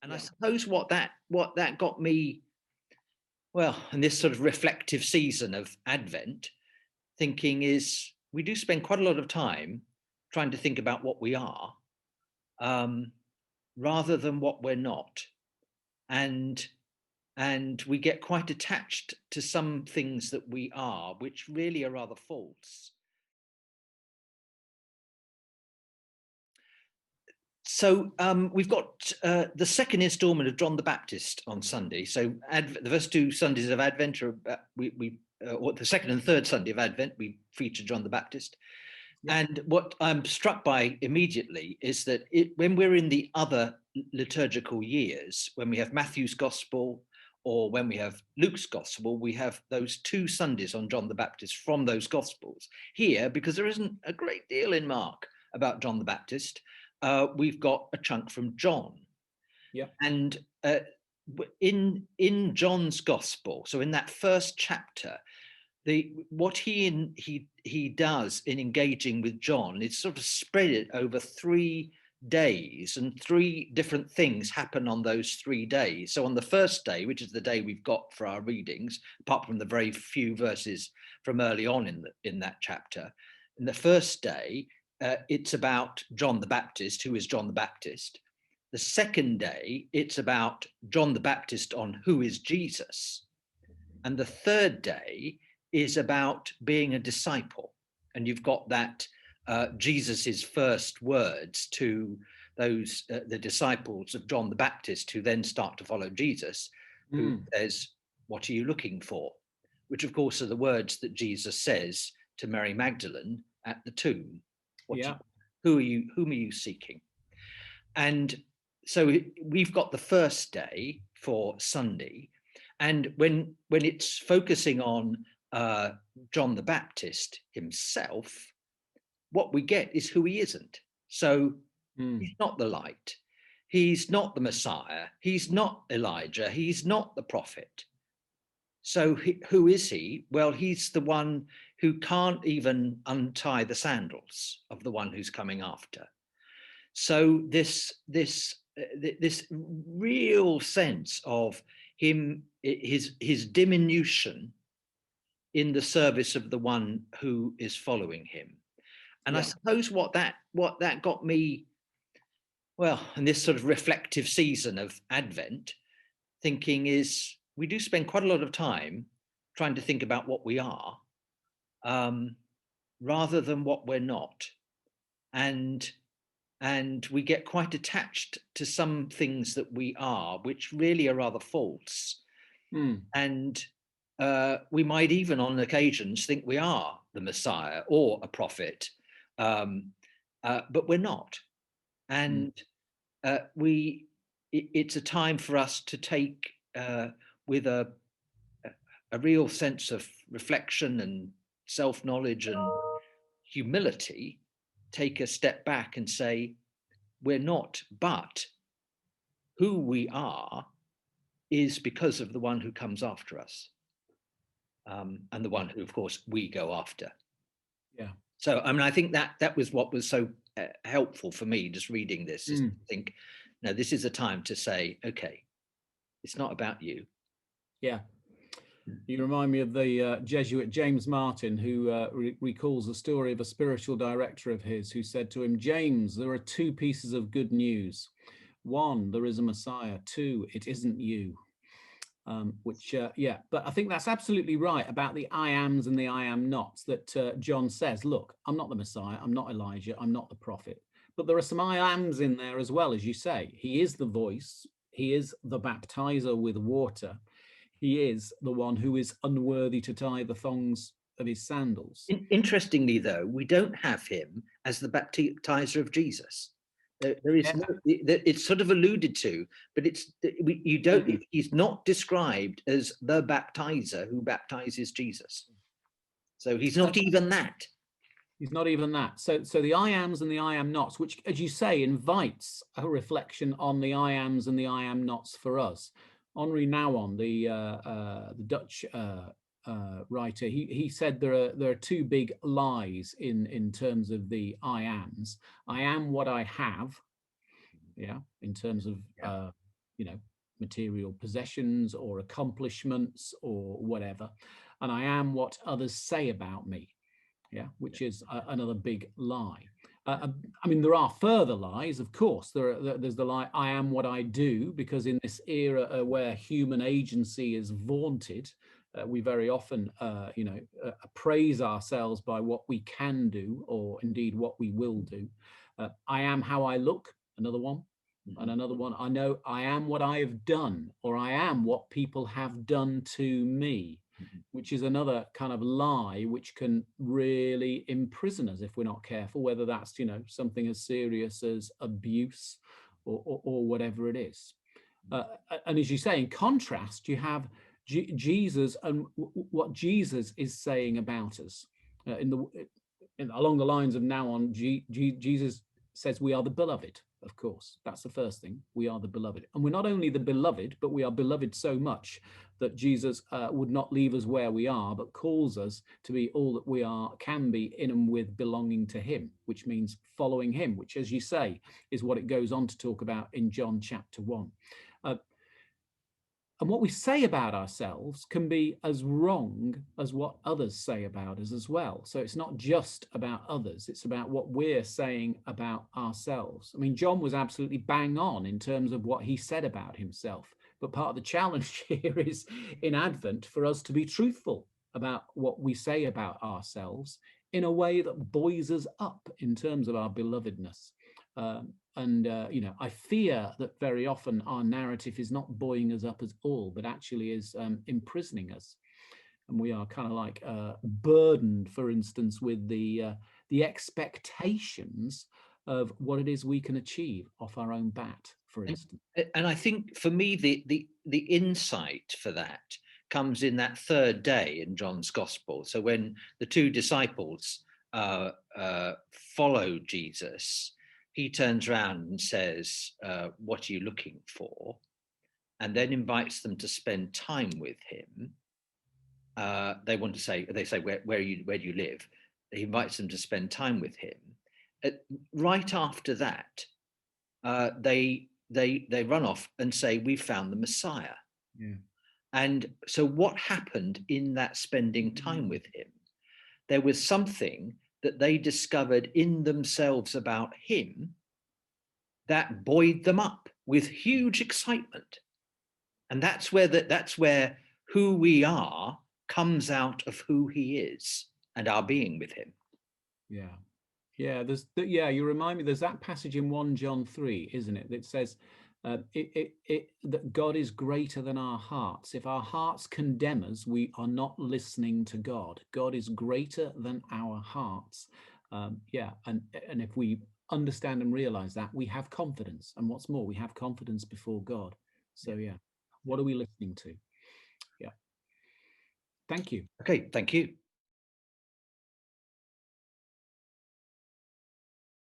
And I Yeah. suppose what that got me, well, in this sort of reflective season of Advent, thinking is we do spend quite a lot of time trying to think about what we are, um, rather than what we're not. And and we get quite attached to some things that we are, which really are rather false. So we've got the second instalment of John the Baptist on Sunday. So the first two Sundays of Advent are or the second and third Sunday of Advent we feature John the Baptist. Yeah. And what I'm struck by immediately is that when we're in the other liturgical years, when we have Matthew's Gospel or when we have Luke's Gospel, we have those two Sundays on John the Baptist from those Gospels. Here, because there isn't a great deal in Mark about John the Baptist, we've got a chunk from John. Yeah. And in John's Gospel, so in that first chapter, what he does in engaging with John is sort of spread it over 3 days, and three different things happen on those 3 days. So on the first day, which is the day we've got for our readings, apart from the very few verses from early on in that chapter, in the first day, it's about John the Baptist, who is John the Baptist. The second day, it's about John the Baptist on who is Jesus. And the third day is about being a disciple. And you've got that Jesus's first words to those the disciples of John the Baptist, who then start to follow Jesus, who says, "What are you looking for?" Which, of course, are the words that Jesus says to Mary Magdalene at the tomb. Yeah. Whom are you seeking? And so we've got the first day for Sunday, and when it's focusing on John the Baptist himself, what we get is who he isn't. So he's not the light, he's not the Messiah, he's not Elijah, he's not the prophet. So who is he? Well, he's the one who can't even untie the sandals of the one who's coming after. So this real sense of him, his diminution in the service of the one who is following him. And I Yeah. suppose what that got me, well, in this sort of reflective season of Advent, thinking is we do spend quite a lot of time trying to think about what we are, um, rather than what we're not. And we get quite attached to some things that we are, which really are rather false. And we might even on occasions think we are the Messiah or a prophet, but we're not. And it's a time for us to take, with a real sense of reflection and self-knowledge and humility, take a step back and say, we're not, but who we are is because of the one who comes after us, and the one who, of course, we go after. Yeah. So, I mean, I think that was what was so helpful for me just reading this, is to think, no, this is a time to say, okay, it's not about you. Yeah. You remind me of the Jesuit James Martin, who recalls the story of a spiritual director of his who said to him, "James, there are two pieces of good news. One, there is a Messiah. Two, it isn't you." Yeah, but I think that's absolutely right about the I ams and the I am nots that John says. Look, I'm not the Messiah. I'm not Elijah. I'm not the prophet. But there are some I ams in there as well, as you say. He is the voice. He is the baptizer with water. He is the one who is unworthy to tie the thongs of his sandals. Interestingly, though, we don't have him as the baptizer of Jesus. There is Yeah. no, it's sort of alluded to, but you don't. He's not described as the baptizer who baptizes Jesus. So he's not even that. He's not even that. So the I ams and the I am nots, which, as you say, invites a reflection on the I ams and the I am nots for us. Henri Nouwen, the Dutch writer, he said there are two big lies in terms of the I ams. I am what I have, yeah, in terms of material possessions or accomplishments or whatever. And I am what others say about me. Yeah, which is another big lie. I mean, there are further lies, of course. There's the lie, I am what I do, because in this era where human agency is vaunted, we very often, praise ourselves by what we can do, or indeed what we will do. I am how I look, another one. And another one, I know I am what I have done, or I am what people have done to me, which is another kind of lie which can really imprison us if we're not careful, whether that's, something as serious as abuse or whatever it is. And as you say, in contrast, you have Jesus and what Jesus is saying about us. Along the lines of now on, Jesus says we are the beloved. Of course, that's the first thing. We are the beloved. And we're not only the beloved, but we are beloved so much that Jesus would not leave us where we are, but calls us to be all that we are, can be in and with belonging to him, which means following him, which, as you say, is what it goes on to talk about in John chapter 1. And what we say about ourselves can be as wrong as what others say about us as well. So it's not just about others, it's about what we're saying about ourselves. I mean, John was absolutely bang on in terms of what he said about himself. But part of the challenge here is in Advent for us to be truthful about what we say about ourselves in a way that buoys us up in terms of our belovedness. I fear that very often our narrative is not buoying us up at all, but actually is imprisoning us. And we are kind of like burdened, for instance, with the expectations of what it is we can achieve off our own bat, for instance. And I think for me, the insight for that comes in that third day in John's Gospel. So when the two disciples follow Jesus, he turns around and says, what are you looking for? And then invites them to spend time with him. They say, where do you live? He invites them to spend time with him. Right after that, they run off and say, we found the Messiah. Yeah. And so what happened in that spending time with him? There was something that they discovered in themselves about him that buoyed them up with huge excitement. And that's where who we are comes out of who he is and our being with him. Yeah. Yeah, you remind me, there's that passage in 1 John 3, isn't it? That says that God is greater than our hearts. If our hearts condemn us, we are not listening to God. God is greater than our hearts. And if we understand and realize that, we have confidence. And what's more, we have confidence before God. So yeah, what are we listening to? Yeah. Thank you. Okay, thank you.